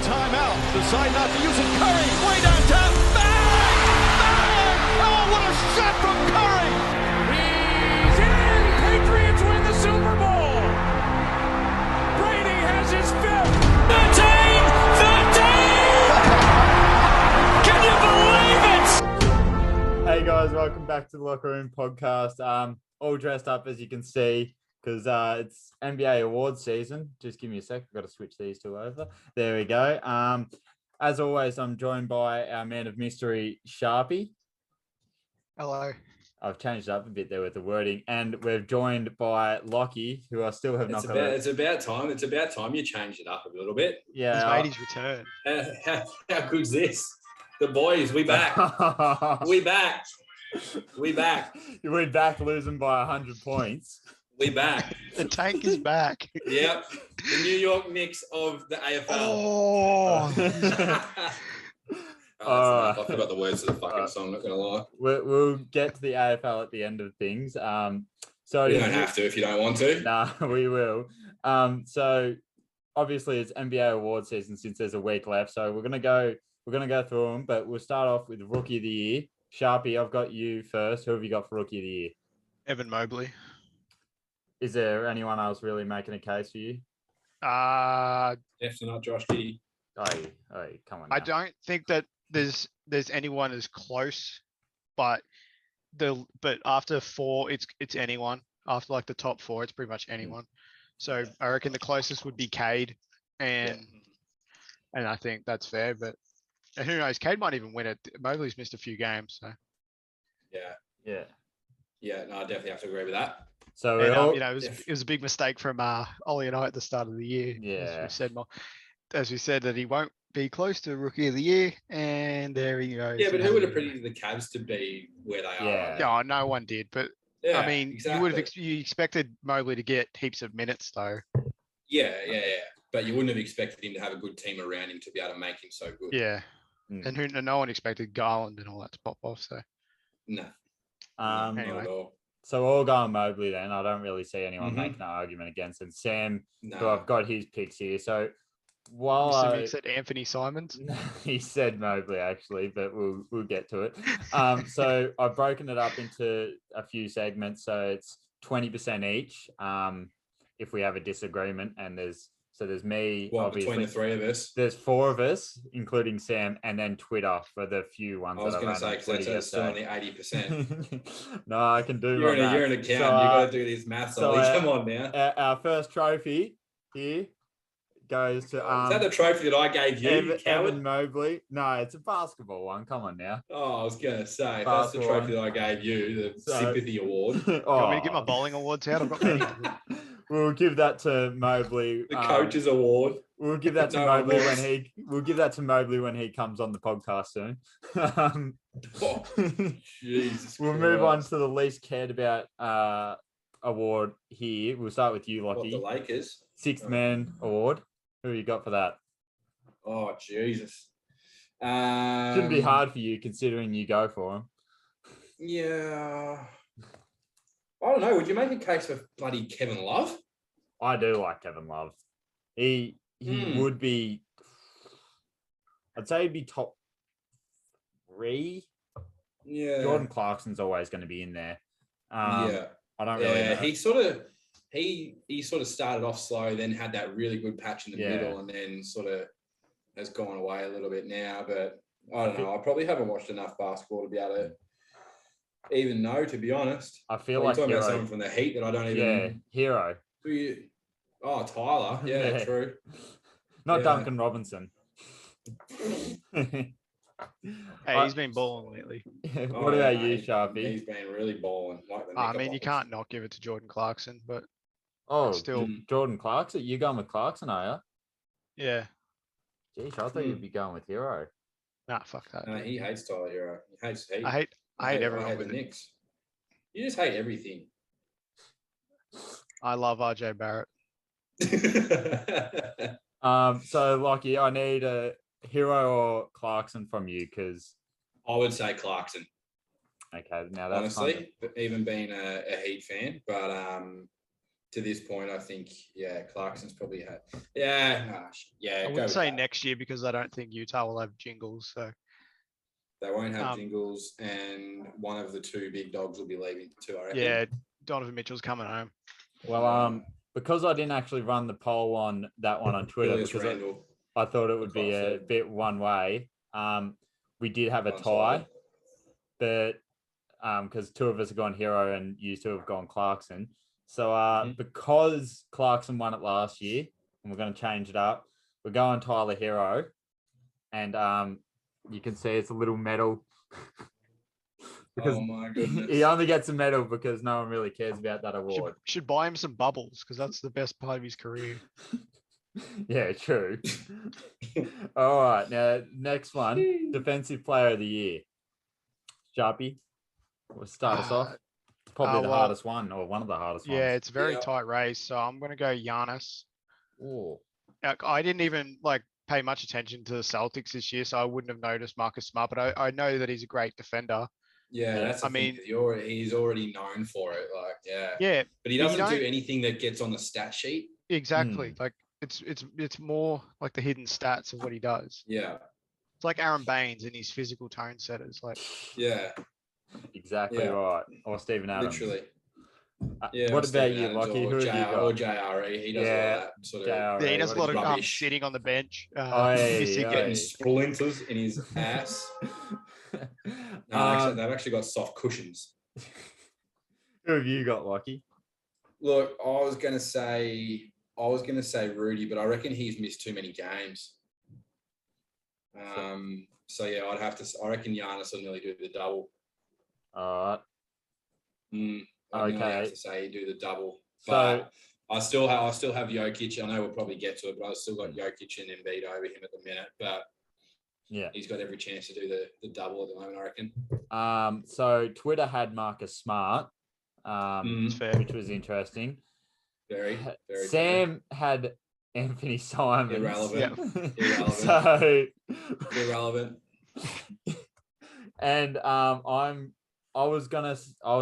timeout. Decide not to use it. Curry, way downtown. Bang! Bang! Oh, what a shot from Curry! He's in! Patriots win the Super Bowl! Brady has his fifth! 13! 13! Can you believe it? Hey guys, welcome back to the Locker Room Podcast. All dressed up as you can see because it's NBA awards season. Just give me a sec. I've got to switch these two over. There we go. As always, I'm joined by our man of mystery, Sharpie. Hello. I've changed up a bit there with the wording, and we're joined by Lockie, who I still have not got. It's about time. It's about time you changed it up a little bit. Yeah, He's made his return. How good's this? The boys, we back. We back. We back. We're back losing by 100 points. We back. The tank is back. Yep. The New York Knicks of the AFL. Oh. I forgot the words of the fucking song, not going to lie. We'll get to the AFL at the end of things. So you don't have to if you don't want to. Nah, we will. So obviously it's NBA award season since there's a week left. So we're gonna go through them, but we'll start off with Rookie of the Year. Sharpie, I've got you first. Who have you got for Rookie of the Year? Evan Mobley. Is there anyone else really making a case for you? Definitely not Josh Giddey. Oh, come on. I now. don't think that there's anyone as close, but after 4, it's anyone. After like the top 4, it's pretty much anyone. So I reckon the closest would be Cade, and I think that's fair. But who knows? Cade might even win it. Mobley's missed a few games, so Yeah. No, I definitely have to agree with that. So and, it was a big mistake from Ollie and I at the start of the year. Yeah. As we said that he won't be close to Rookie of the Year, and there he goes. Yeah, but who would have predicted the Cavs to be where they are? Yeah, no one did. But Yeah, I mean, exactly. you expected Mobley to get heaps of minutes, though. Yeah. But you wouldn't have expected him to have a good team around him to be able to make him so good. Yeah, and no one expected Garland and all that to pop off. So No. Anyway. Not at all. So we'll go on Mobley then. I don't really see anyone making an argument against him. Sam, who I've got his picks here. So while Mr. said Anthony Simons. he said Mobley actually, but we'll get to it. So I've broken it up into a few segments. So it's 20% each. If we have a disagreement, and there's me. Well, obviously. between the three of us. There's 4 of us, including Sam, and then Twitter for the few ones. I was going to say, because that's still only 80%. No, I can do You're my an maths. accountant. So, You've got to do these maths, Ollie. Come on now. Our first trophy here goes to... Is that the trophy that I gave you, Evan Mobley? No, it's a basketball one. Come on now. Oh, I was going to say, if that's the trophy that I gave you, the sympathy award. Do you want me to get my bowling awards out? I've got many. We'll give that to Mobley. The coach's award. We'll give that to Mobley when he comes on the podcast soon. Jesus. We'll move on to the least cared about award here. We'll start with you, Lockie. The Lakers. Sixth Man Award. Who you got for that? Oh, Jesus. Shouldn't be hard for you considering you go for him. Yeah. I don't know. Would you make a case for bloody Kevin Love? I do like Kevin Love. He would be. I'd say he'd be top 3. Yeah. Jordan Clarkson's always going to be in there. I don't really know. He sort of started off slow, then had that really good patch in the middle, and then sort of has gone away a little bit now. But I don't know. I probably haven't watched enough basketball to be able to even know, to be honest. I feel like you're talking about someone from the Heat that I don't even. Yeah, Hero. Oh, Tyler. Yeah, true. Not Duncan Robinson. Hey, he's been balling lately. What about you, Sharpie? He's been really balling. I mean, you can't not give it to Jordan Clarkson, but still Jordan Clarkson. You going with Clarkson, are you? Yeah. Geez, I thought you'd be going with Hero. Nah, fuck that. No, he hates Tyler Hero. He hates Heat. I hate everyone I hate with the it. Knicks. You just hate everything. I love RJ Barrett. So Lockie, I need a Hero or Clarkson from you because I would say Clarkson. Okay, now that's honestly, even being a Heat fan, but to this point, I think, Clarkson's probably had. Yeah. I go wouldn't with say that. next year because I don't think Utah will have Jingles. So They won't have Jingles, and one of the two big dogs will be leaving too, I reckon. yeah, Donovan Mitchell's coming home. Well, because I didn't actually run the poll on that one on Twitter Julius because Randle. I thought it would be a Clarkson. bit one way. We did have a One-sided. tie, but because two of us have gone Hero and you two have gone Clarkson. So because Clarkson won it last year, and we're going to change it up, we're going Tyler Hero, and you can see it's a little medal. Because Oh my goodness. he only gets a medal because no one really cares about that award. Should buy him some bubbles because that's the best part of his career. Yeah, true. All right, now next one, Defensive Player of the Year. Sharpie, we'll start us off. It's probably the hardest one, or one of the hardest ones. Yeah, it's a very tight race, so I'm going to go Giannis. Oh. I didn't even pay much attention to the Celtics this year, so I wouldn't have noticed Marcus Smart, but I know that he's a great defender. Yeah, that's the thing. He's already known for it. Yeah, but he doesn't do anything that gets on the stat sheet. Exactly. It's more like the hidden stats of what he does. Yeah, it's like Aaron Baines and his physical tone setters. Yeah, exactly right. Or Stephen Adams. Literally. What about you, Lockie? Who have you got? Or JRE. He does all that sort of. JRE. Yeah, he does a lot of rubbish. sitting on the bench, getting splinters in his ass. No, they've actually got soft cushions. Who have you got, Lockie? Look, I was gonna say Rudy, but I reckon he's missed too many games. So yeah, I reckon Giannis will nearly do the double. All right. I have to say do the double. But I still have Jokic. I know we'll probably get to it, but I've still got Jokic and Embiid over him at the minute. But yeah, he's got every chance to do the double at the moment, I reckon. So Twitter had Marcus Smart, which was interesting. Very, very. Sam had Anthony Simons. Irrelevant. Irrelevant. And I was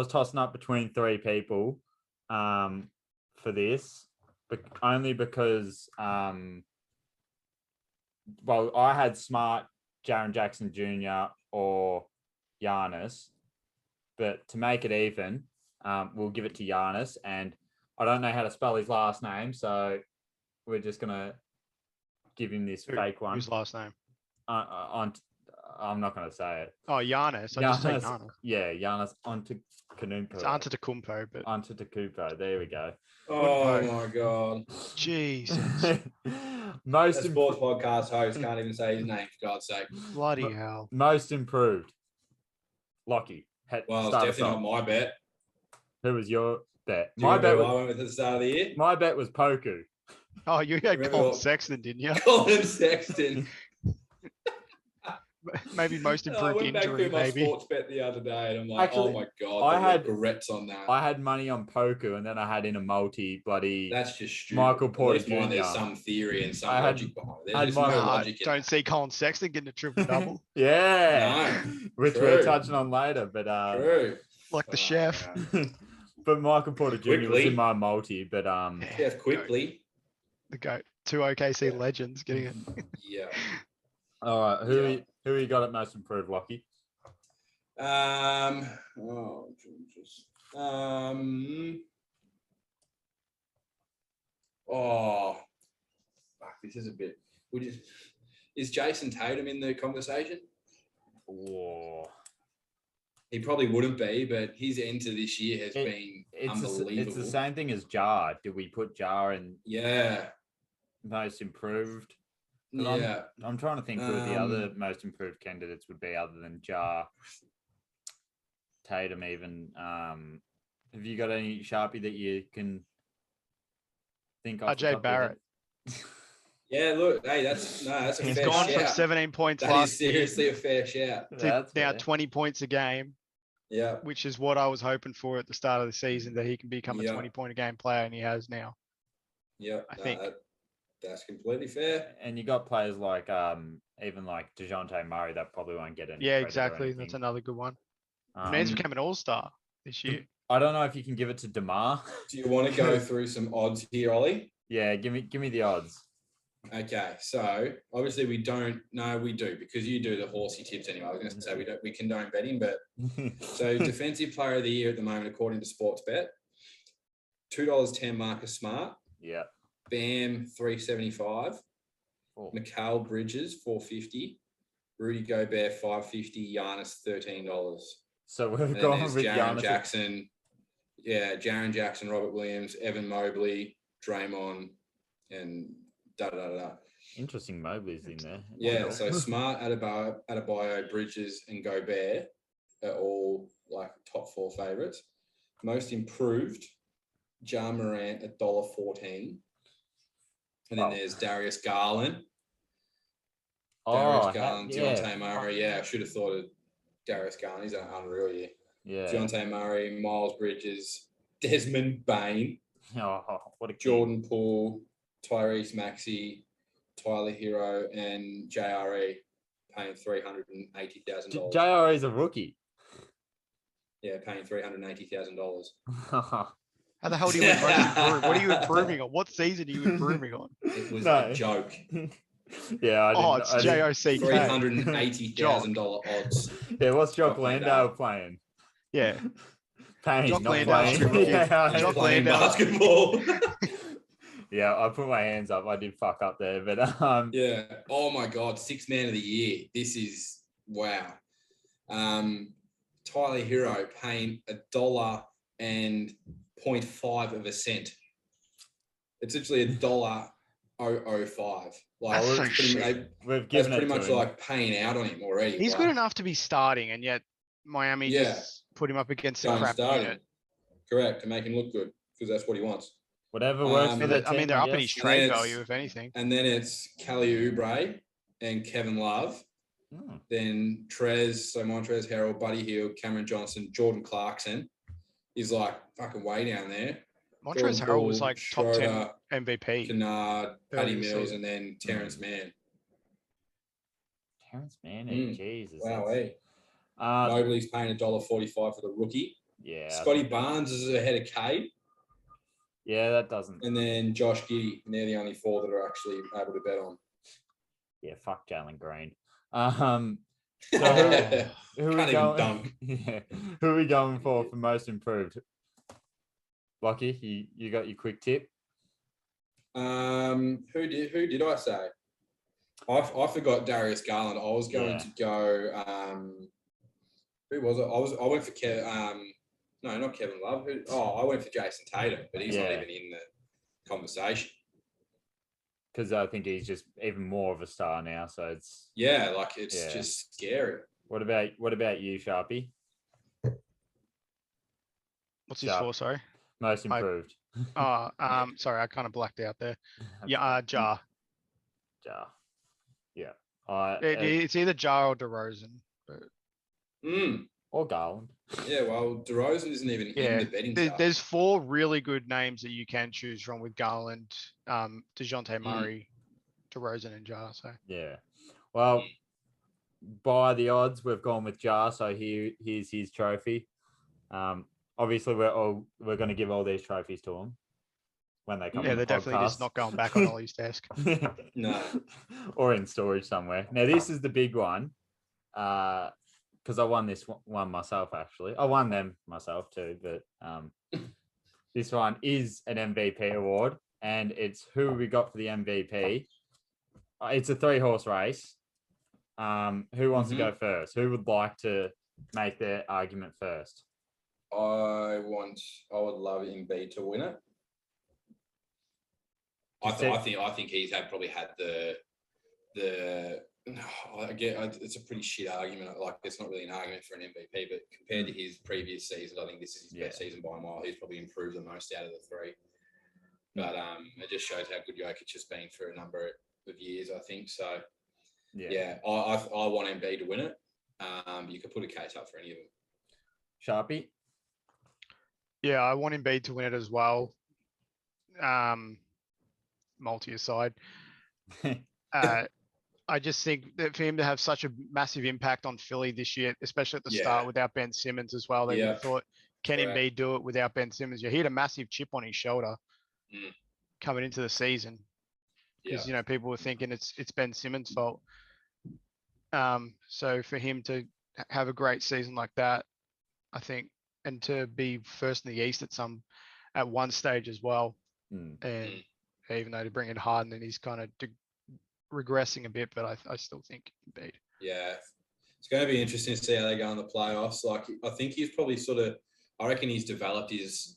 tossing up between three people for this, but only because I had Smart, Jaren Jackson Jr. or Giannis, but to make it even, we'll give it to Giannis, and I don't know how to spell his last name, so we're just gonna give him this fake one. Whose last name? I'm not going to say it. Oh, Giannis. I just say Giannis. Yeah, Giannis Antetokounmpo. It's Antetokounmpo, but Antetokounmpo. There we go. Oh my god. Jesus. Most sports podcast host can't even say his name, for God's sake. Bloody hell. Most improved. Lockie. Well, it's definitely not my bet. Who was your bet? My bet. I went with at the start of the year. My bet was Poku. Oh, you had Colin Sexton, didn't you? Colin Sexton. Maybe most improved injury. I went back through my sports bet the other day, and I'm like, oh my god, I had regrets on that. I had money on Poku, and then I had in a multi bloody. That's just stupid. Michael Porter Jr. There's some theory and some logic behind it. There's no logic. Don't see Colin Sexton getting a triple double. Yeah, which we're touching on later, but true. Like the chef. But Michael Porter Jr. was in my multi, but Chef quickly. The goat. Two OKC legends getting it. Yeah. All right, who you got at most improved, Lockie? Oh, fuck! This is a bit. Is Jason Tatum in the conversation? Oh. He probably wouldn't be, but his end to this year has been unbelievable. It's the same thing as Jar. Do we put Jar in? Yeah. Most improved. Yeah. I'm trying to think who the other most improved candidates would be other than Jar. Tatum even. Have you got any Sharpie that you can think of? RJ Barrett. Yeah, look, hey, that's a He's fair gone shout. from 17 points That last is seriously a fair shout. to now 20 points a game. Yeah. Which is what I was hoping for at the start of the season, that he can become a 20-point-a-game player, and he has now. Yeah, I think that's completely fair. And you got players like even like DeJounte Murray that probably won't get any. Yeah, exactly. That's another good one. Man's became an all-star this year. I don't know if you can give it to DeMar. Do you want to go through some odds here, Ollie? Yeah, give me the odds. Okay, so obviously we don't. No, we do because you do the horsey tips anyway. I was going to say we condone betting, but so defensive player of the year at the moment, according to Sportsbet, $2.10 Marcus Smart, Yeah. Bam $3.75, Oh. Mikal Bridges $4.50, Rudy Gobert $5.50, Giannis $13. So we've And then gone there's with Jaren Giannis. Jackson. Yeah, Jaren Jackson, Robert Williams, Evan Mobley, Draymond, and da-da-da-da. Interesting Mobley's in there. Yeah, so Smart, Adebayo, Bridges, and Gobert are all like top 4 favourites. Most improved, Ja Morant $1.14. And then there's Darius Garland. Deontay Murray. Yeah, I should have thought of Darius Garland. He's unreal here. Yeah. Deontay Murray, Miles Bridges, Desmond Bain, Oh, what a Jordan Poole, Tyrese Maxey, Tyler Hero, and JRE paying $380,000. JR is a rookie. Yeah, paying $380,000. How the hell do you win most improved? What are you improving on? What season are you improving on? It was No. a joke. Yeah, It's JOCK. $380,000 odds. Yeah, what's Jock Jock Landale Landale. playing? Yeah. Paying, Jock not Landale playing. should be Yeah, Jock Jock playing Landale. basketball. yeah, I put my hands up. I did fuck up there, but Yeah. Oh my God. 6th man of the year. This is wow. Tyler Hero paying $1.05 cent. It's actually $1.005. Like That's so pretty shit. much- we've that's given pretty it to much him. like paying out on him already. He's like, good enough to be starting, and yet Miami Yeah. just put him up against a don't crap start unit. him. Correct, to make him look good because that's what he wants. Whatever works for the I mean, team, they're I up in guess. his trade it's- value, if anything. And then it's Kelly Oubre and Kevin Love. Hmm. Then Montrez Harrell, Buddy Hield, Cameron Johnson, Jordan Clarkson is like fucking way down there. Montrezl Jordan Harrell was Poole, like top 10 Schroeder, MVP. Kennard, Patty Early this Mills, season. and then Terrence Mann. Terrence Mann, Jesus. Wow, that's- Mobley's paying $1.45 for the rookie. yeah. Scotty Barnes is ahead of Cade, Yeah, that doesn't. and then Josh Giddey, and they're the only 4 that are actually able to bet on. Yeah, fuck Jalen Green. So who are we Can't even going? dunk. Yeah, who are we going for most improved? Lockie, you got your quick tip? Who did I say? I forgot Darius Garland. I was going to go. Who was it? I went for no, not Kevin Love. I went for Jason Tatum, but he's not even in the conversation. Because I think he's just even more of a star now. So it's just scary. What about you, Sharpie? What's his Sharp. score, sorry? Most improved. Sorry, I kind of blacked out there. Yeah, Jar. Ja. Yeah. It's either Jar or DeRozan. But... Or Garland. Yeah, well, DeRozan isn't even in the betting stuff. There's 4 really good names that you can choose from with Garland, DeJounte Murray, DeRozan, and Jar. So yeah. Well, by the odds, we've gone with Jar. So here's his trophy. Obviously, we're going to give all these trophies to him when they come. Yeah, on the they're definitely just podcast. not going back on Ollie's desk. No. Or in storage somewhere. Now, this is the big one. Because I won this one myself, actually. I won them myself too, but this one is an MVP award, and it's who we got for the MVP. It's a 3-horse race. Who wants to go first? Who would like to make their argument first? I would love Embiid to win it. I think he's probably had it's a pretty shit argument. Like, it's not really an argument for an MVP, but compared to his previous season, I think this is his best season by a mile. He's probably improved the most out of the 3. But it just shows how good Jokic has been for a number of years, I think. So, I want Embiid to win it. You could put a case up for any of them. Sharpie? Yeah, I want Embiid to win it as well. Multi aside. I just think that for him to have such a massive impact on Philly this year, especially at the start without Ben Simmons as well, they would have thought can Correct. Embiid do it without Ben Simmons? He had a massive chip on his shoulder coming into the season because people were thinking it's Ben Simmons' fault. So for him to have a great season like that, I think, and to be first in the East at one stage as well, and even though to bring in Harden, and he's kind of regressing a bit, but I still think Embiid. Yeah, it's going to be interesting to see how they go in the playoffs. Like, I think he's probably I reckon he's developed his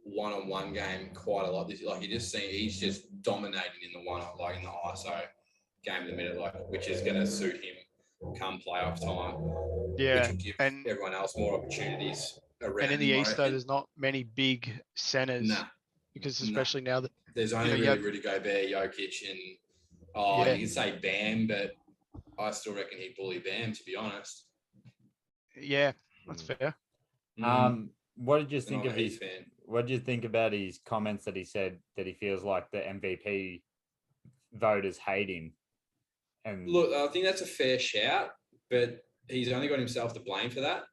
one-on-one game quite a lot. He's just dominating in the in the ISO game in the minute, which is going to suit him come playoff time. Yeah, which will give everyone else more opportunities around. And in the East, though, there's not many big centers. Because especially now that there's only Rudy Gobert, Jokic, and you can say Bam, but I still reckon he'd bully Bam, to be honest. Yeah, that's fair. What did you think of his? What did you think about his comments that he said that he feels like the MVP voters hate him? And look, I think that's a fair shout, but he's only got himself to blame for that.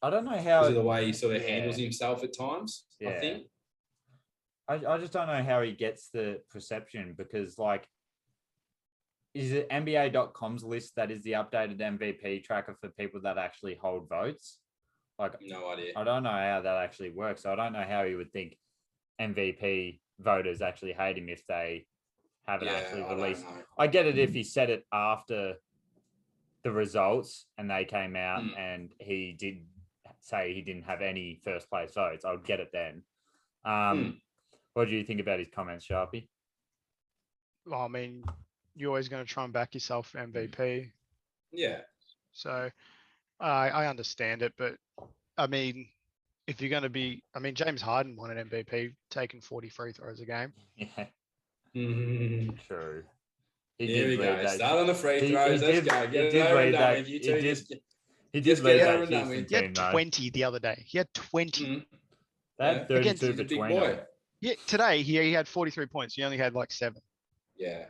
I don't know how because of the way he sort of handles himself at times. I think. I just don't know how he gets the perception because, is it NBA.com's list that is the updated MVP tracker for people that actually hold votes? No idea. I don't know how that actually works. So I don't know how he would think MVP voters actually hate him if they haven't actually released. I get it if he said it after the results and they came out and he did say he didn't have any first place votes. I would get it then. What do you think about his comments, Sharpie? Well, I mean, you're always going to try and back yourself for MVP. Yeah. So I understand it, but I mean, if you're going to be, James Harden won an MVP taking 40 free throws a game. Yeah. True. Here we go. Start on the free throws. Let's go. Get it over and done with. He did lead that Houston team, He had 20 the other day. He had 20. That 32 for 20. Boy. Yeah, today he had 43 points. He only had 7. Yeah.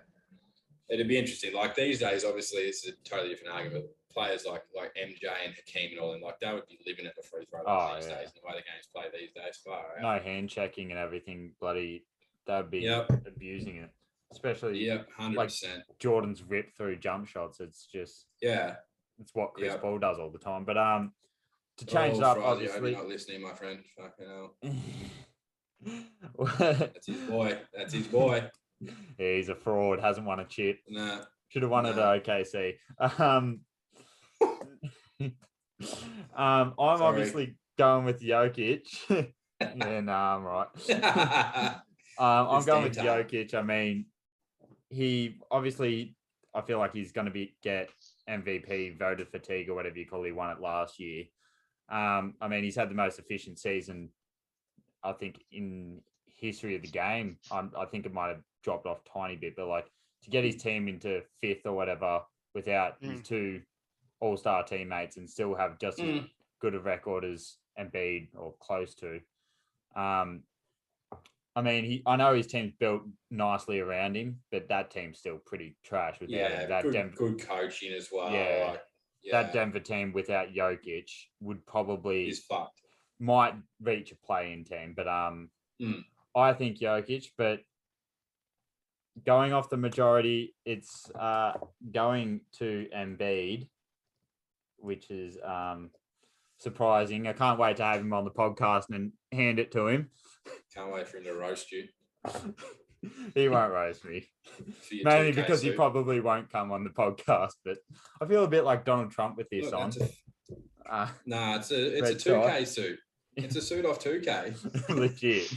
It'd be interesting. These days, obviously, this is a totally different argument. Players like MJ and Hakeem and all them, they would be living at the free throw line these days, and the way the games play these days. No hand checking and everything, bloody, they'd be abusing it. Especially 100%. Jordan's rip through jump shots. It's just it's what Chris Paul does all the time. But to change it up, obviously. I hope you're not listening, my friend. Fucking hell. That's his boy. Yeah, he's a fraud. Hasn't won a chip. Nah. Should have won it at OKC. I'm obviously going with Jokic. I'm right. I'm going with Jokic. I mean, he obviously, I feel like he's going to get MVP, voted fatigue or whatever you call it. He won it last year. I mean, he's had the most efficient season, I think, in history of the game. I think it might have dropped off a tiny bit, but to get his team into 5th or whatever without his 2 all-star teammates and still have just as good a record as Embiid or close to. I mean, I know his team's built nicely around him, but that team's still pretty trash without him. That good coaching as well. Yeah, that Denver team without Jokic would probably is fucked. Might reach a play-in team, but I think Jokic. But going off the majority, it's going to Embiid, which is surprising. I can't wait to have him on the podcast and hand it to him. Can't wait for him to roast you. He won't roast me. Mainly because he probably won't come on the podcast. But I feel a bit like Donald Trump with this on. It's a 2K suit. It's a suit off 2K. Legit.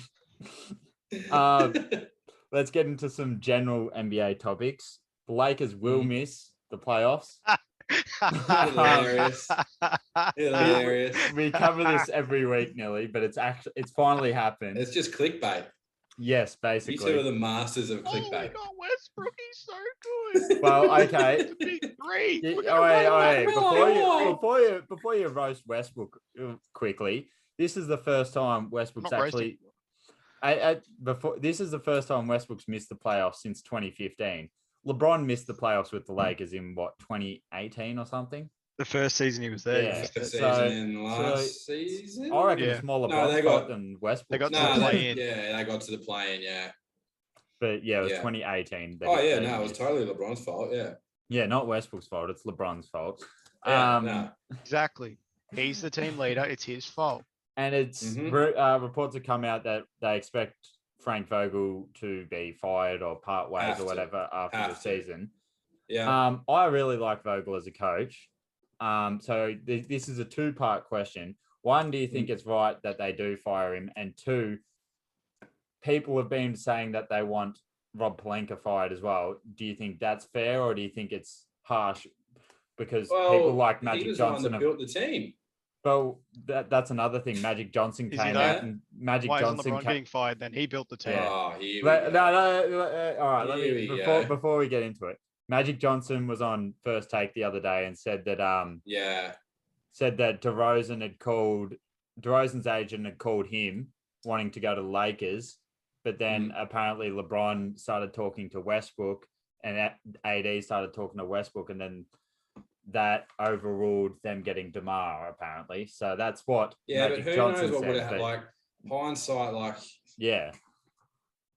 Let's get into some general NBA topics. The Lakers will miss the playoffs. Hilarious. We cover this every week, Nelly, but it's finally happened. It's just clickbait. Yes, basically. You two are the masters of clickbait. Oh my God, Westbrook, he's so good. Well, okay. It's a big three. Before you roast Westbrook quickly, this is the first time Westbrook's actually. This is the first time Westbrook's missed the playoffs since 2015. LeBron missed the playoffs with the Lakers in 2018 or something. The first season he was there. Yeah. Yeah. First So- season and last season. I reckon Yeah. it's more No, LeBron's they fault got- than Westbrook. they got to No, the they, play-in. yeah, they got to the play-in. Yeah. But yeah, it was Yeah. 2018. Oh yeah, no, it was totally LeBron's fault. Yeah. Yeah, not Westbrook's fault. It's LeBron's fault. Yeah. No. Exactly. He's the team leader. It's his fault. And it's Mhm. reports have come out that they expect Frank Vogel to be fired or part ways Have or to. whatever after the Have to. season. Yeah. I really like Vogel as a coach. So this is a two-part question. One, do you think it's right that they do fire him? And two, people have been saying that they want Rob Pelinka fired as well. Do you think that's fair, or do you think it's harsh because people like he Magic was Johnson the one that built the team. Well, that's another thing. Magic Johnson Is he came though? out and Magic Why isn't Johnson LeBron being fired then? He built the team. Yeah. Oh, here we No, go. all right. Let Here me we go. before we get into it. Magic Johnson was on First Take the other day and said that Yeah. DeRozan's agent had called him wanting to go to the Lakers, but then apparently LeBron started talking to Westbrook and AD started talking to Westbrook, and then that overruled them getting DeMar apparently. So that's what Yeah, Magic but who Johnson knows what would said, have but like hindsight, like yeah.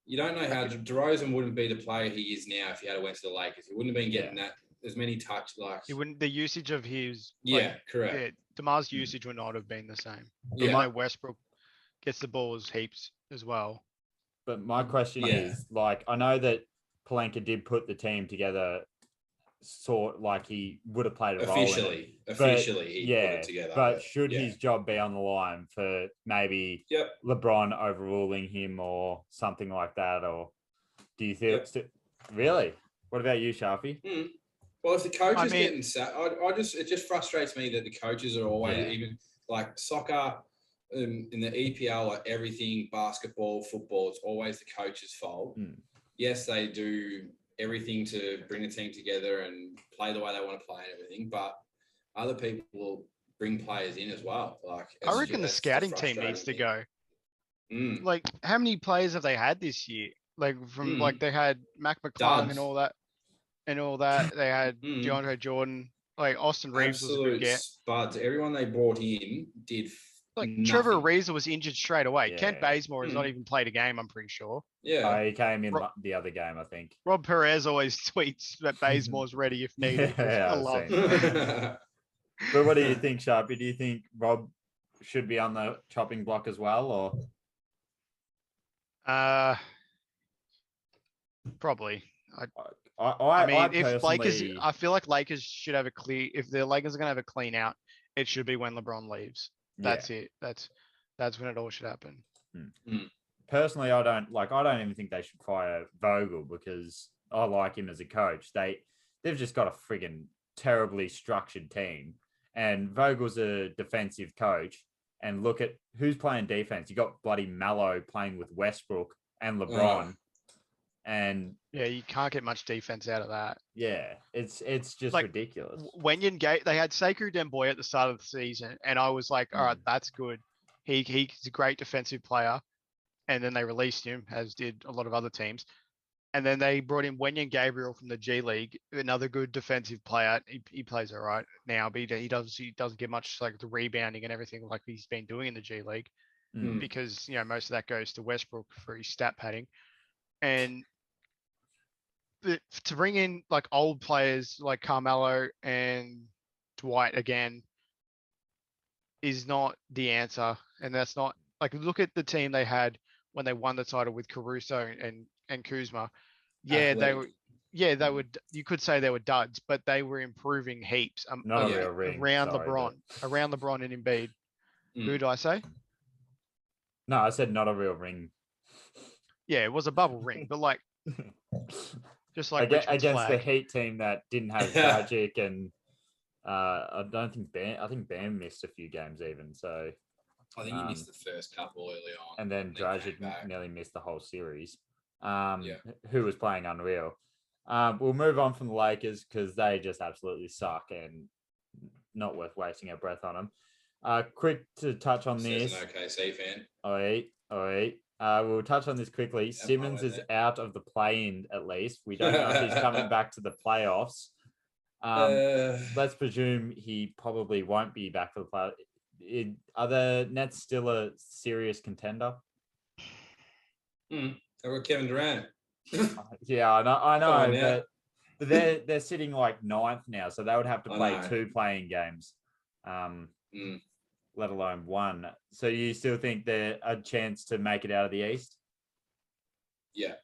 you don't know how DeRozan wouldn't be the player he is now if he had went to the Lakers. He wouldn't have been getting that as many touch like He wouldn't. The usage of his. yeah, correct. Yeah, DeMar's usage would not have been the same. Yeah. Even though Westbrook gets the balls heaps as well. But my question is, like, I know that Pelinka did put the team together, sort like he would have played a role in it. Officially, he put Yeah, it together. but should his job be on the line for maybe LeBron overruling him or something like that? Or do you feel really? What about you, Sharpie? Well, if the coach is getting sat, it just frustrates me that the coaches are always even like soccer, in the EPL, like everything, basketball, football, it's always the coach's fault. Yes, they do everything to bring the team together and play the way they want to play and everything, but other people will bring players in as well. Like I reckon the scouting team needs to go. Like, how many players have they had this year? Like from like they had Mac McClung and all that. They had DeAndre Jordan, like Austin Reeves was a good get. But everyone they brought in did Trevor Ariza was injured straight away. Yeah. Kent Bazemore has not even played a game, I'm pretty sure. Yeah. He came in the other game, I think. Rob Perez always tweets that Bazemore's ready if needed. I love it. But what do you think, Sharpie? Do you think Rob should be on the chopping block as well, or? Probably. I mean, if if Lakers, I feel like Lakers should have a clear. If the Lakers are going to have a clean out, it should be when LeBron leaves. That's it. That's when it all should happen. Personally, I don't even think they should fire Vogel because I like him as a coach. They've just got a friggin' terribly structured team, and Vogel's a defensive coach. And look at who's playing defense. You got bloody Mallow playing with Westbrook and LeBron. And yeah, you can't get much defense out of that. Yeah, it's just like, ridiculous. Wenyen Gate, they had Sekou Demboy at the start of the season, and I was like, all right, that's good. He's a great defensive player. And then they released him, as did a lot of other teams. And then they brought in Wenyen Gabriel from the G League, another good defensive player. He plays all right now, but he doesn't get much like the rebounding and everything like he's been doing in the G League because most of that goes to Westbrook for his stat padding. And to bring in like old players like Carmelo and Dwight again is not the answer. And that's not like, look at the team they had when they won the title with Caruso and Kuzma. Yeah, Athletic. they would. You could say they were duds, but they were improving heaps. Not a real ring, around LeBron and Embiid. Who did I say? No, I said not a real ring. Yeah, it was a bubble ring, but like, just like against flag. the Heat team that didn't have Dragic and I don't think Bam. I think Bam missed a few games even. So I think he missed the first couple early on, and then Dragic nearly missed the whole series. Yeah. Who was playing unreal. We'll move on from the Lakers because they just absolutely suck and not worth wasting our breath on them. Quick to touch on this. An OKC fan. All right. We'll touch on this quickly. Simmons is out of the play-in at least. We don't know if he's coming back to the playoffs. Let's presume he probably won't be back for the play. Are the Nets still a serious contender? I've got Kevin Durant. Yeah, I Come on know, now. but they're sitting like 9th now, so they would have to I play know. 2 playing games, let alone 1. So you still think they're a chance to make it out of the East? Yeah.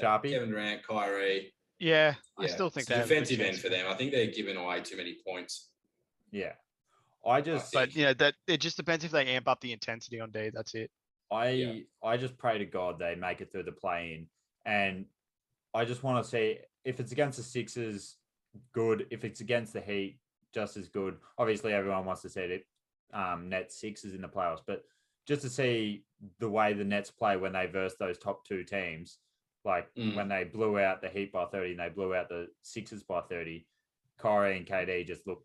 Sharpie? Kevin Durant, Kyrie. Yeah, I still think it's they a have a good defensive end chance. for them. I think they're giving away too many points. Yeah. But you know that it just depends if they amp up the intensity on D. That's it. I just pray to God they make it through the play-in, and I just want to see if it's against the Sixers, good. If it's against the Heat, just as good. Obviously, everyone wants to see it. Nets Sixers in the playoffs, but just to see the way the Nets play when they verse those top 2 teams, like when they blew out the Heat by 30 and they blew out the Sixers by 30, Kyrie and KD just look.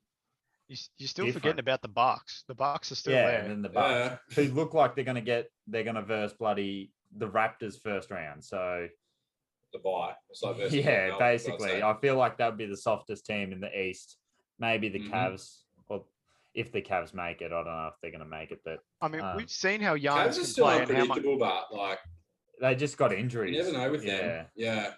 You're still forgetting about the Bucks. The Bucks are still there. And then the Bucks, who look like they're going to verse bloody the Raptors first round. So the bye. It's like basically, I feel like that would be the softest team in the East. Maybe the Cavs, or if the Cavs make it, I don't know if they're going to make it. But I mean, we've seen how Giannis Cavs are can still play unpredictable, but like they just got injuries. You never know with them. Yeah.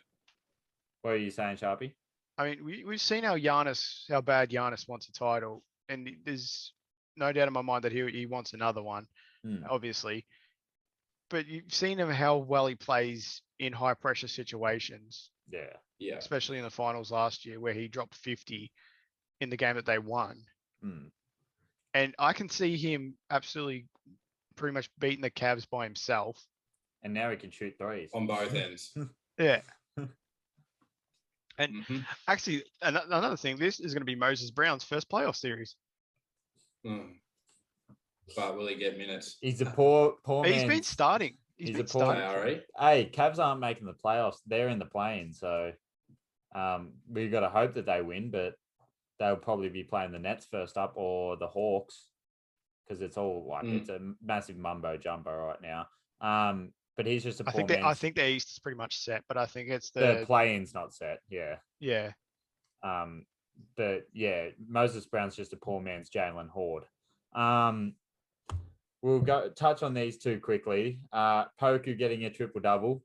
What are you saying, Sharpie? I mean, we've seen how bad Giannis wants a title, and there's no doubt in my mind that he wants another one, obviously. But you've seen him how well he plays in high pressure situations. Yeah. Especially in the finals last year, where he dropped 50 in the game that they won. And I can see him absolutely pretty much beating the Cavs by himself. And now he can shoot threes on both ends. Yeah. And actually, another thing, this is going to be Moses Brown's first playoff series. But will he get minutes? He's a poor He's been starting. He's been starting. Hey, Cavs aren't making the playoffs. They're in the play-in, so we've got to hope that they win, but they'll probably be playing the Nets first up or the Hawks, because it's all like it's a massive mumbo jumbo right now. But he's just a poor man. I think the East is pretty much set, but I think it's the play-in's not set. Yeah. But yeah, Moses Brown's just a poor man's Jalen Horde. We'll go touch on these 2 quickly. Poku getting a triple-double,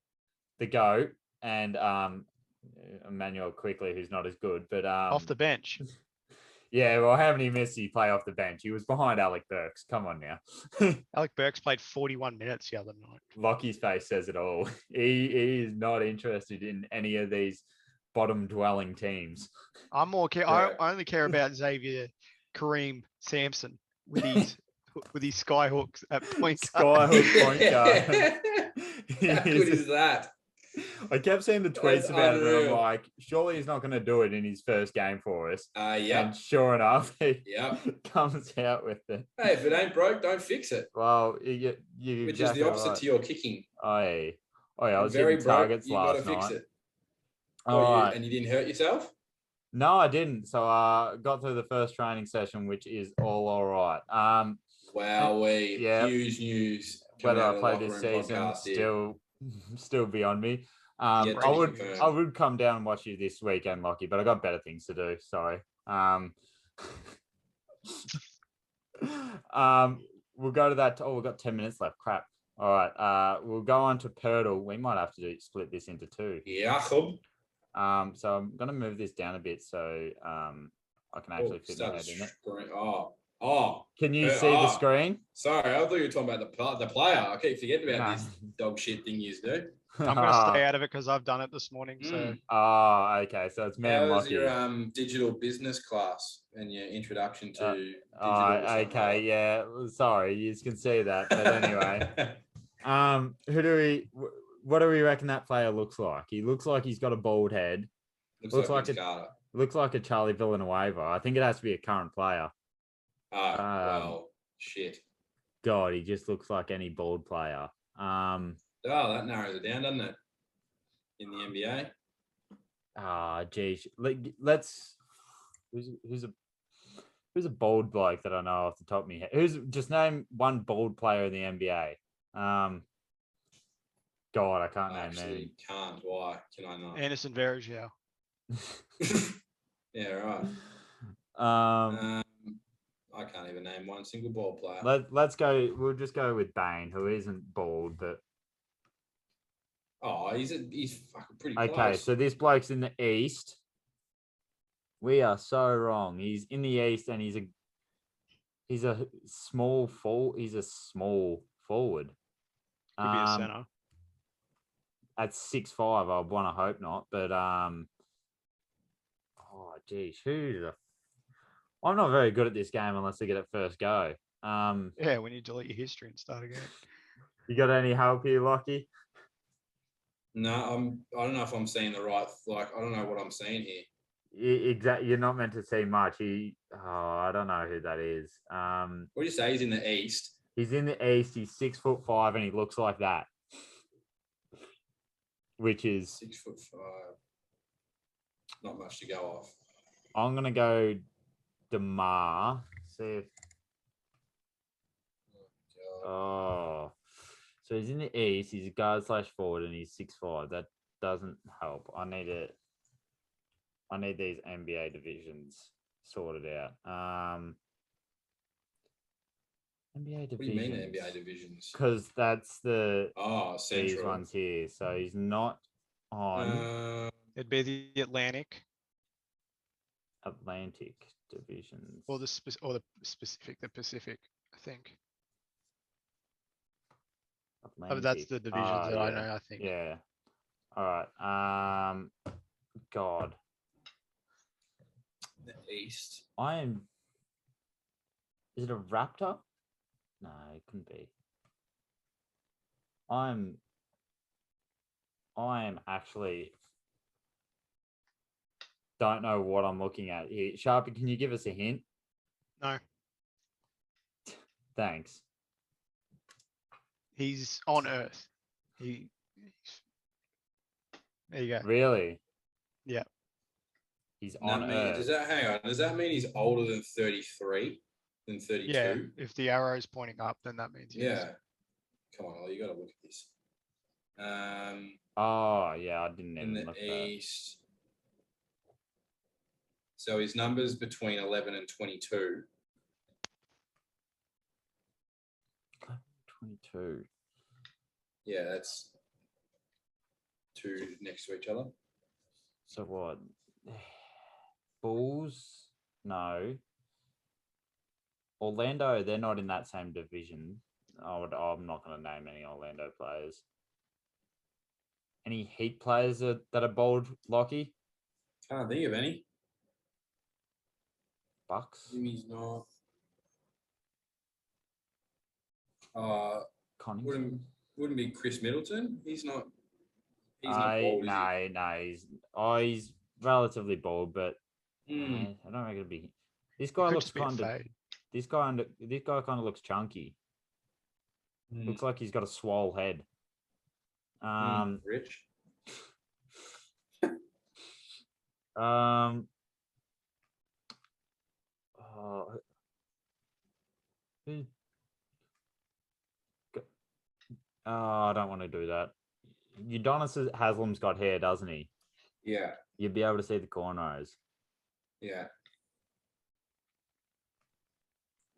the GOAT, and Emmanuel quickly, who's not as good, but off the bench. Yeah, well, how many minutes did he play off the bench? He was behind Alec Burks. Come on now. Alec Burks played 41 minutes the other night. Lockie's face says it all. He is not interested in any of these bottom-dwelling teams. I only care about Xavier Kareem Sampson with his skyhooks at point guard. Skyhook point guard. How good is that? I kept seeing the tweets about it, and I'm like, surely he's not going to do it in his first game for us. And sure enough, he comes out with it. Hey, if it ain't broke, don't fix it. Well, which is the opposite to your kicking. I was hitting targets last night. Fix it. And you didn't hurt yourself? No, I didn't. So I got through the first training session, which is all right. Huge news. Whether I play this season, still beyond me. I would come down and watch you this weekend, Lockie, but I got better things to do. Sorry. We'll go to that. We've got 10 minutes left. Crap. All right. We'll go on to Purtle. We might have to split this into 2. Yeah. So I'm gonna move this down a bit so I can actually fit my head in it. Can you see the screen? Sorry, I thought you were talking about the player. I keep forgetting about this dog shit thing you do. I'm gonna stay out of it because I've done it this morning. So. Okay. So it's man. How was your digital business class and your introduction to digital? Okay. Yeah. Sorry, you can see that. But anyway, what do we reckon that player looks like? He looks like he's got a bald head. Looks like a Charlie Villanueva. I think it has to be a current player. Shit. God, he just looks like any bald player. That narrows it down, doesn't it? In the NBA. Geez. Let's. Who's a bald bloke that I know off the top of my head? Just name one bald player in the NBA. God, I can't name any. Can't. Why? Can I not? Anderson Varejao. Yeah, right. Um, I can't even name one single ball player. let's go. We'll just go with Bane, who isn't bald, but He's fucking pretty okay. close. So this bloke's in the East. We are so wrong. He's in the East, and he's a small He's a small forward. Could be a center. At 6'5", I want to hope not, but oh geez, I'm not very good at this game unless I get it first go. Yeah, when you delete your history and start again. You got any help here, Lockie? No, I don't know if I'm seeing the right. Like, I don't know what I'm seeing here. Exactly. You're not meant to see much. I don't know who that is. What do you say? He's in the East. He's in the East. He's 6'5", and he looks like that, which is 6'5". Not much to go off. I'm gonna go DeMar. See if God. so he's in the East. He's a guard / forward, and he's 6'5". That doesn't help. I need these NBA divisions sorted out. NBA divisions. What do you mean NBA divisions? Because that's these Central ones here. So he's not on It'd be the Atlantic Atlantic divisions. or the Pacific, I think. Atlantic. Oh, that's the divisions that I know, I think. Yeah. All right. God. the East. Is it a Raptor? No, it couldn't be. I am actually don't know what I'm looking at here. Sharpie, can you give us a hint? No. Thanks. He's on Earth. There you go. Really? Yeah. He's on Earth. Does that mean he's older than 33? Than 32? Yeah. If the arrow is pointing up, then that means he is. Come on, Ollie, you got to look at this. Oh yeah, I didn't In even look the at East. So his numbers between 11 and 22. 22. Yeah, that's two next to each other. So what? Bulls? No. Orlando, they're not in that same division. I'm not going to name any Orlando players. Any Heat players that are bold, Lockie? Can't think of any. Bucks? Jimmy's not. Connington? Wouldn't be Chris Middleton. He's not. He's not bold. No. He's relatively bold, but I don't reckon it'd be. This guy looks kind of. This guy kind of looks chunky. Looks like he's got a swole head. Rich. I don't want to do that. Udonis Haslam's got hair, doesn't he? Yeah. You'd be able to see the cornrows. Yeah.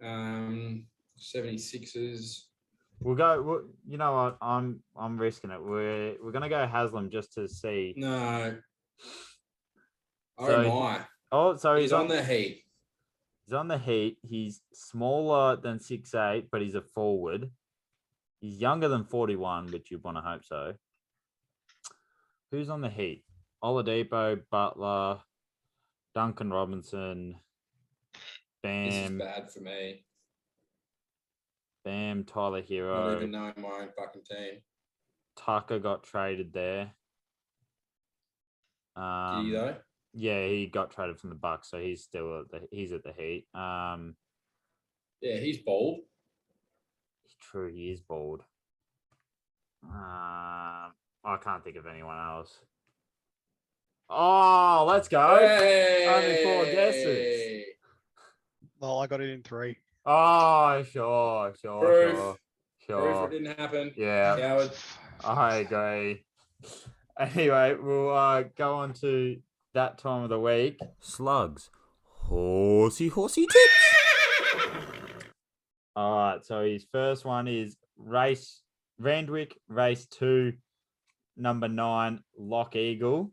76ers. We'll go. You know what? I'm risking it. We're gonna go Haslam just to see. No. Oh my. Oh, so he's on the Heat. He's on the Heat. He's smaller than 6'8", but he's a forward. He's younger than 41, which you'd want to hope so. Who's on the Heat? Oladipo, Butler, Duncan Robinson, Bam. This is bad for me. Bam, Tyler Hero. Not even knowing my own fucking team. Tucker got traded there. Did he though? Yeah, he got traded from the Bucks, so he's still at the Heat. Yeah, he's bold. True, he is bald. I can't think of anyone else. Oh, let's go. Hey! Only 4 guesses. Well, I got it in 3. Oh, sure. Proof it didn't happen. Yeah. Coward. I agree. Anyway, we'll go on to that time of the week. Slugs. Horsey tips. All right, so his first one is Randwick, race 2, number 9, Lock Eagle.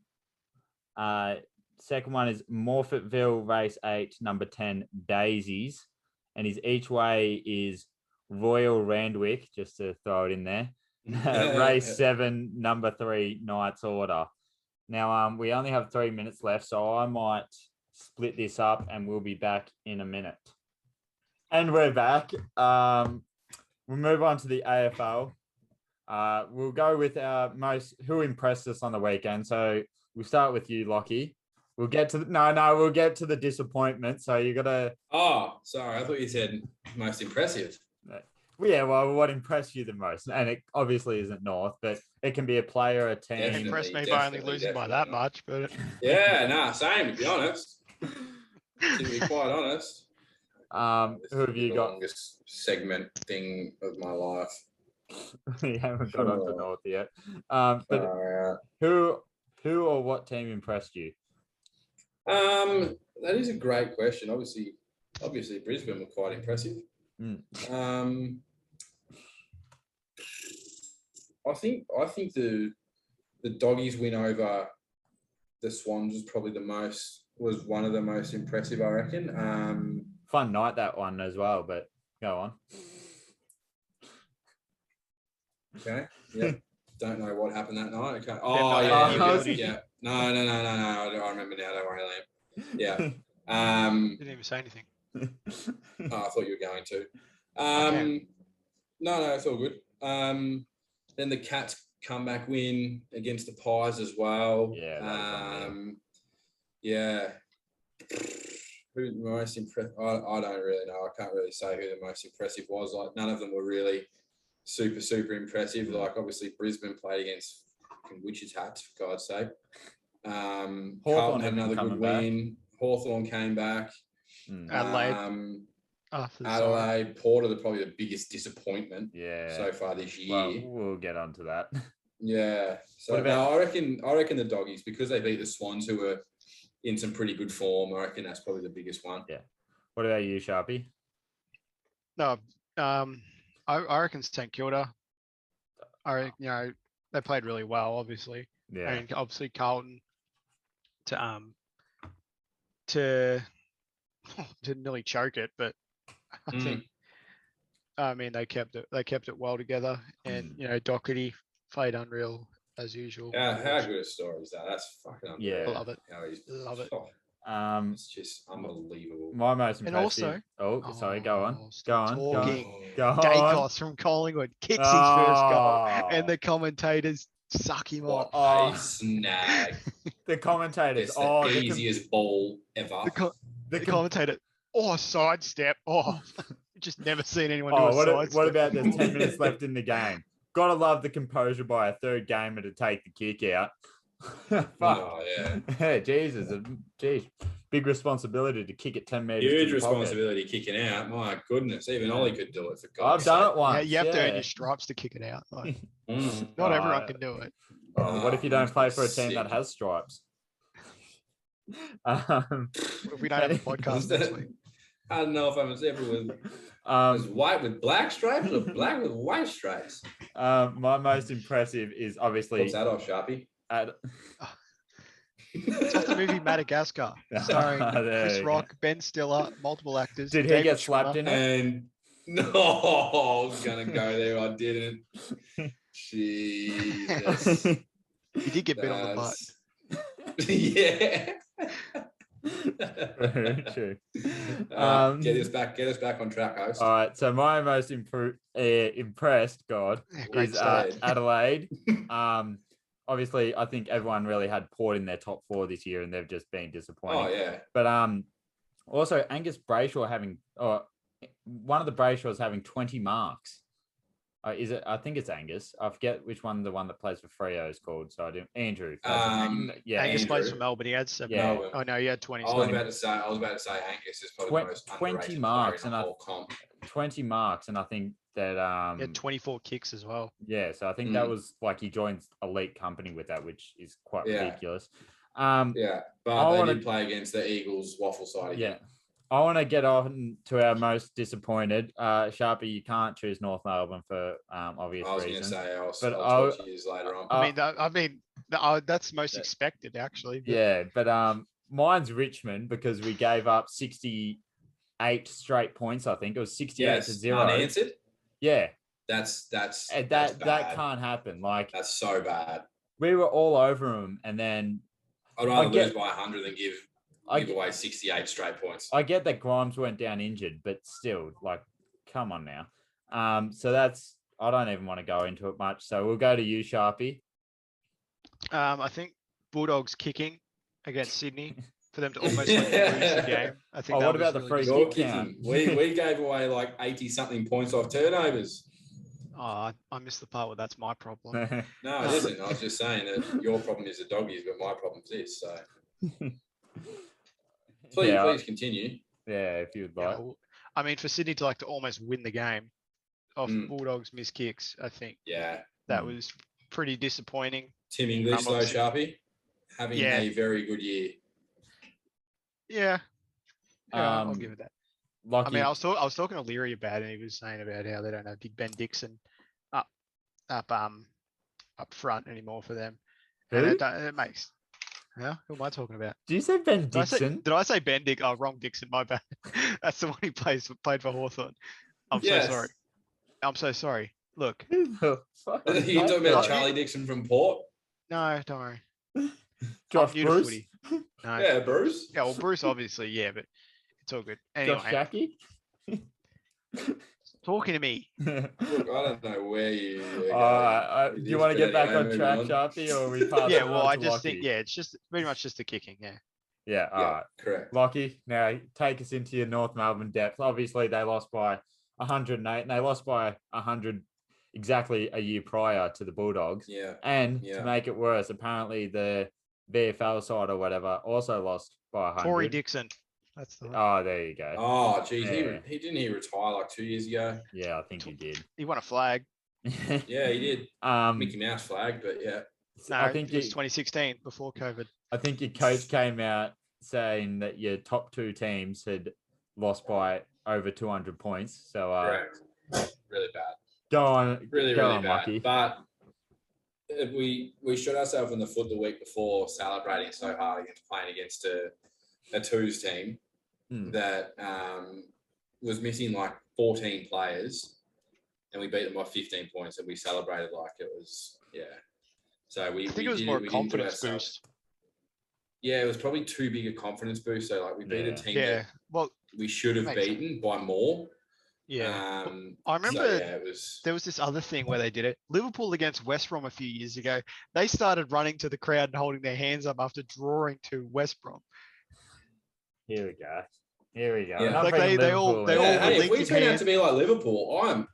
Second one is Morfettville, race 8, number 10, Daisies. And his each way is Royal Randwick, just to throw it in there. Race 7, number 3, Knights Order. Now, we only have 3 minutes left, so I might split this up and we'll be back in a minute. And we're back. We'll move on to the AFL. We'll go with our who impressed us on the weekend. So we'll start with you, Lockie. We'll get to we'll get to the disappointment. So you got to. Oh, sorry. I thought you said most impressive. Yeah, well, what impressed you the most? And it obviously isn't North, but it can be a player, a team. Definitely. Impressed me by only losing by that much, but Yeah, same, to be honest. To be quite honest. Who have you the got? Longest segment thing of my life. We haven't got on to North yet. But who or what team impressed you? That is a great question. Obviously Brisbane were quite impressive. I think the Doggies win over the Swans was one of the most impressive, I reckon. Fun night, that one as well, but go on. Okay. Yeah. Don't know what happened that night. Okay. Yeah. No. I remember now. Don't worry, Liam. Yeah. didn't even say anything. I thought you were going to. Okay. No, it's all good. Then the Cats comeback win against the Pies as well. Yeah. Yeah. Who's the most impressive? I don't really know. I can't really say who the most impressive was. Like, none of them were really super, super impressive. Like, obviously, Brisbane played against Wichita, for God's sake. Carlton had another good win. Hawthorn came back. Adelaide. Adelaide, Port are probably the biggest disappointment Yeah. so far this year. Well, we'll get onto that. Yeah. So I reckon the Doggies, because they beat the Swans, who were in some pretty good form. I reckon that's probably the biggest one. Yeah. What about you, Sharpie? No, I reckon St Kilda. They played really well, obviously. Yeah. And obviously Carlton to nearly choke it, but I think they kept it well together, and Doherty played unreal as usual. Yeah, how good a story is that? That's fucking unreal. Yeah. I love it. Love it. It's just unbelievable. My most impressive. And also, sorry, go on. Go on. Dacos from Collingwood kicks his first goal, and the commentators suck him off. A snag. The commentators. It's the easiest ball ever. The commentator. Sidestep. Just never seen anyone do a sidestep. What about there's 10 minutes left in the game? Gotta love the composure by a third gamer to take the kick out. Fuck. Oh, yeah. Yeah, Jesus. Geez. Big responsibility to kick it 10 meters. Huge responsibility kicking out. My goodness. Even Ollie could do it, for God's sake. I've done it once. Yeah, you have to earn your stripes to kick it out. Like, not everyone can do it. What if you don't play for a team that has stripes? What if we don't have a podcast next week? I don't know if I'm with white with black stripes or black with white stripes. My most impressive is obviously. What's that off, Sharpie? It's off the movie Madagascar, starring Chris Rock, Ben Stiller, multiple actors. Did he get slapped in it? And no, I was gonna go there. I didn't. Jesus. He did get bit on the butt. Yeah. Very true. Get us back on track, host. All right. So my most impressed, is Adelaide. Obviously, I think everyone really had Port in their top 4 this year, and they've just been disappointing. Oh yeah. But also Angus Brayshaw one of the Brayshaws having 20 marks. Is it? I think it's Angus. I forget which one the one that plays for Freo is called. So I do. Andrew. Angus plays for Melbourne. He had 7. Yeah. Oh no, he had 20. I was about to say Angus is probably the most 20 marks and 20 marks, and I think that he had 24 kicks as well. Yeah, so I think that was like he joins elite company with that, which is quite ridiculous. Yeah, but I they wanna- did play against the Eagles waffle side again. Yeah. I want to get on to our most disappointed. Sharpie, you can't choose North Melbourne for obvious I was going to reasons. say But I'll talk to you later on. That's most expected actually. But Yeah, but mine's Richmond because we gave up 68 straight points. I think it was 68 to 0. Unanswered. Yeah, That's and bad. that can't happen. Like That's so bad. we were all over them, and then I'd rather get- lose by 100 than give away 68 straight points. I get that Grimes went down injured, but still, like, come on now. So that's I don't even want to go into it much. So we'll go to you, Sharpie. I think Bulldogs kicking against Sydney for them to almost lose the game. I think. What that about was the really free You're kick count? kicking. We gave away like 80 something points off turnovers. Oh, I missed the part where that's my problem. No, it isn't. I was just saying that your problem is the doggies, but my problem is this. So please continue. Yeah, if you'd Yeah, like. well, I mean, for Sydney to almost win the game off Bulldogs missed kicks, I think Yeah. that was pretty disappointing. Tim English, though, obviously- Sharpie, having Yeah. a very good year. Yeah, I'll Um, give it that. Lucky. I mean, I was talking to Leary about it, and he was saying about how they don't have Big Ben Dixon up front anymore for them, and Who? it makes. Yeah, who am I talking about? Do you say Ben Did I say- Dixon? Did I say Ben Dick? Oh, wrong Dixon. My bad. That's the one he played for Hawthorn. I'm Yes. so sorry. I'm so sorry. Look, Who the fuck is You're that talking about guy? Charlie Dixon from Port? no, don't worry. Josh I'm new to Bruce? footy. No. Yeah, Bruce. Yeah, well, Bruce obviously, yeah, but it's all good. Anyway, Josh Jackie? talking to me. Look, I don't know where you. Do you want to get back on track, Sharpie, or are we pass Yeah, it well, on I to just Lockie? think, yeah, it's just pretty much just the kicking. Yeah. Yeah, all Yeah, right. correct. Lockie, now take us into your North Melbourne depth. Obviously, they lost by 108, and they lost by 100 exactly a year prior to the Bulldogs. Yeah. And Yeah. to make it worse, apparently the VFL side or whatever also lost by 100. Corey Dixon. That's the one. Oh, there you go. Oh, geez, Yeah. he didn't he retire like 2 years ago? Yeah, I think he did. He won a flag. Yeah, he did. um, Mickey Mouse flag, but yeah. No, I think it was 2016 before COVID. I think your coach came out saying that your top two teams had lost by over 200 points. So Correct. Really bad. go on, Really, go really on, bad. Lucky. But we shot ourselves in the foot the week before celebrating so hard against playing against a twos team that was missing like 14 players, and we beat them by 15 points, and we celebrated like it was So I think it was more confidence boost. Yeah, it was probably too big a confidence boost. So like we beat a team Yeah. that Well, we should have makes beaten by more. yeah. So, I remember yeah, it was. there was this other thing where they did it. Liverpool against West Brom a few years ago. They started running to the crowd and holding their hands up after drawing to West Brom. Here we go. Here we go. Yeah. Enough Like bringing they all- Liverpool they in. all Hey, if linked we in turn out hands. to be like Liverpool, I'm.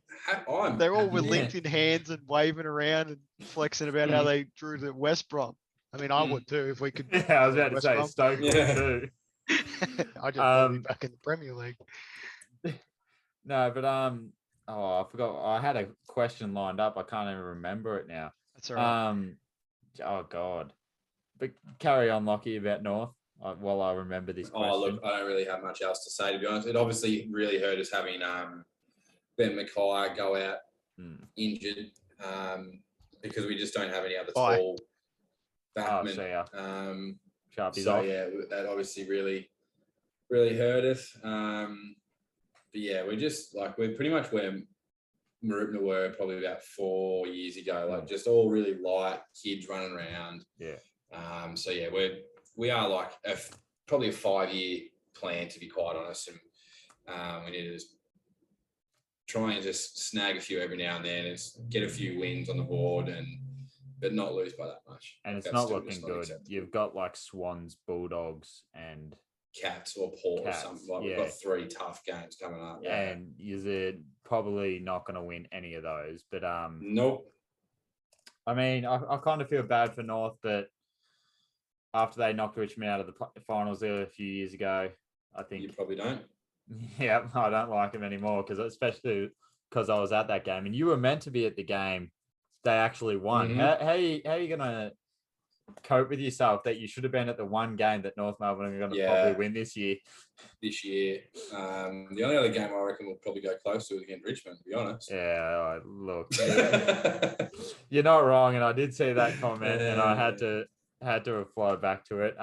They're all with Yeah. linked in hands and waving around and flexing about how they drew to West Brom. I mean, I would too if we could. Yeah, I was about to West say Brom. Stoke would Yeah. too. I just want to be back in the Premier League. No, but I forgot. I had a question lined up. I can't even remember it now. That's all right. Oh God. But carry on, Lockie, about North while I remember this question. Oh, look, I don't really have much else to say, to be honest. It obviously really hurt us having Ben Mackay go out injured because we just don't have any other Bye. tall Oh, backmen. see ya. Sharpie's So off. yeah, that obviously really, really hurt us. But yeah, we're pretty much where Marupna were probably about 4 years ago, like just all really light kids running around. Yeah. So yeah, we are like probably a 5-year plan, to be quite honest, and we need to just try and just snag a few every now and then, and get a few wins on the board, but not lose by that much. And it's That's not still looking just not good. acceptable. You've got like Swans, Bulldogs, and Cats or Port Cats, or something. Like yeah. we've got 3 tough games coming up. Yeah. and you're probably not going to win any of those. But Nope. I mean, I kind of feel bad for North, but after they knocked Richmond out of the finals there a few years ago, I think You probably don't. yeah, I don't like them anymore especially because I was at that game and you were meant to be at the game. They actually won. Mhm. How are you gonna cope with yourself that you should have been at the one game that North Melbourne are going to probably win this year. This year. The only other game I reckon we'll probably go close to is against Richmond, to be honest. Yeah, look, you're not wrong, and I did see that comment, and I had to reply back to it.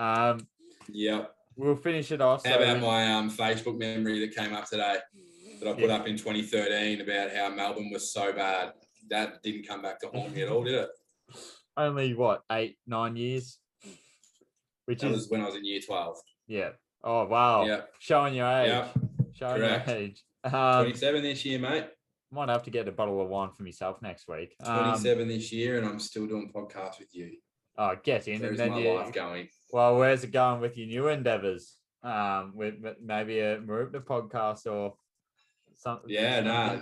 Yep. We'll finish it off. How about my Facebook memory that came up today that I put up in 2013 about how Melbourne was so bad? That didn't come back to haunt me at all, did it? Only what, 8-9 years? That was when I was in year 12. Yeah. Oh wow. Yep. Showing your age. Yep. Showing Correct. your age. 27 this year, mate. Might have to get a bottle of wine for myself next week. 27 this year, and I'm still doing podcasts with you. Oh, get in, Where's and then my life going? Well, where's it going with your new endeavors? With maybe a Marupna podcast or something. Yeah,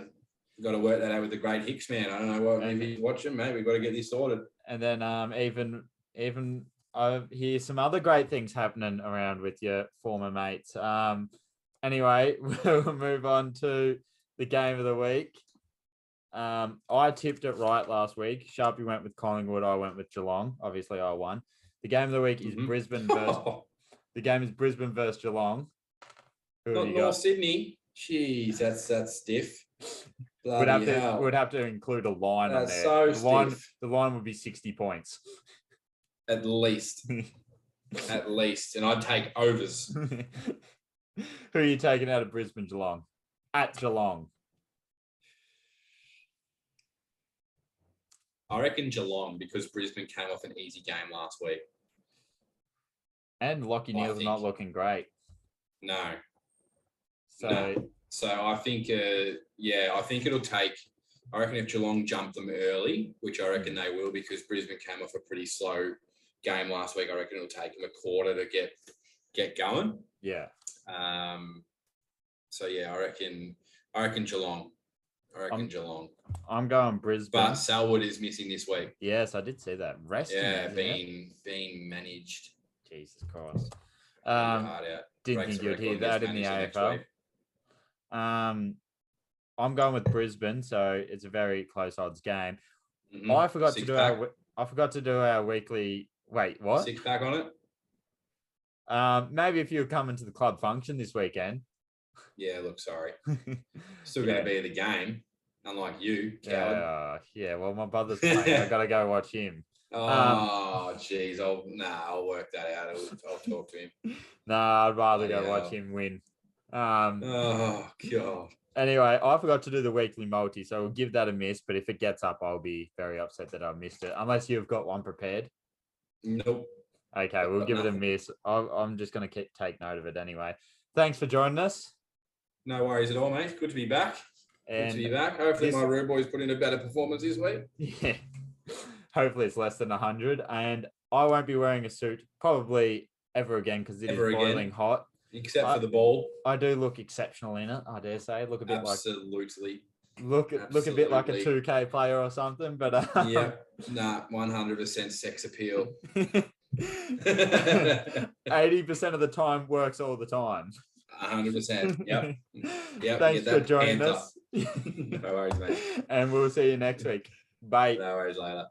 got to work that out with the great Hicks man. I don't know what if he's watching, mate. We've got to get this sorted. And then even I hear some other great things happening around with your former mates. Anyway, we'll move on to the game of the week. I tipped it right last week. Sharpie went with Collingwood. I went with Geelong. Obviously, I won. The game of the week is Brisbane versus. The game is Brisbane versus Geelong. Who Not have you North got? Sydney. Jeez, that's stiff. Would have to include a line on That's there. so stiff. The line would be 60 points. At least. At least. And I'd take overs. Who are you taking out of Brisbane, Geelong? At Geelong. I reckon Geelong because Brisbane came off an easy game last week. And Lockie Neal's not looking great. No. So I think, I think it'll take. I reckon if Geelong jump them early, which I reckon they will, because Brisbane came off a pretty slow game last week. I reckon it'll take them a quarter to get going. Yeah. So yeah, I reckon Geelong. Geelong. I'm going Brisbane. But Selwood is missing this week. Yes, I did see that. Resting. Yeah, being managed. Jesus Christ. Hard out. Didn't think you'd hear that in the AFL. I'm going with Brisbane, so it's a very close odds game. Mm-hmm. I forgot to do our weekly. Wait, what? 6-pack on it. Maybe if you were coming to the club function this weekend. Yeah, look, sorry. Still going to be at the game, unlike you, coward. Yeah. Well, my brother's playing. I got to go watch him. Oh, jeez. I'll work that out. I'll talk to him. I'd rather go watch him win. Oh, God. Anyway, I forgot to do the weekly multi, so we'll give that a miss. But if it gets up, I'll be very upset that I missed it. Unless you've got one prepared. Nope. Okay, we'll give it a miss. I'm just going to take note of it anyway. Thanks for joining us. No worries at all, mate. Good to be back. Hopefully my Rude Boys put in a better performance this week. Yeah. Hopefully it's less than 100. And I won't be wearing a suit probably ever again because it is boiling hot. Except for the ball. I do look exceptional in it, I dare say. Look a bit Absolutely. Look a bit like a 2K player or something, but 100% sex appeal. 80% of the time works all the time. 100%. Yep. Thanks for joining us. No worries, mate. And we'll see you next week. Bye. No worries, later.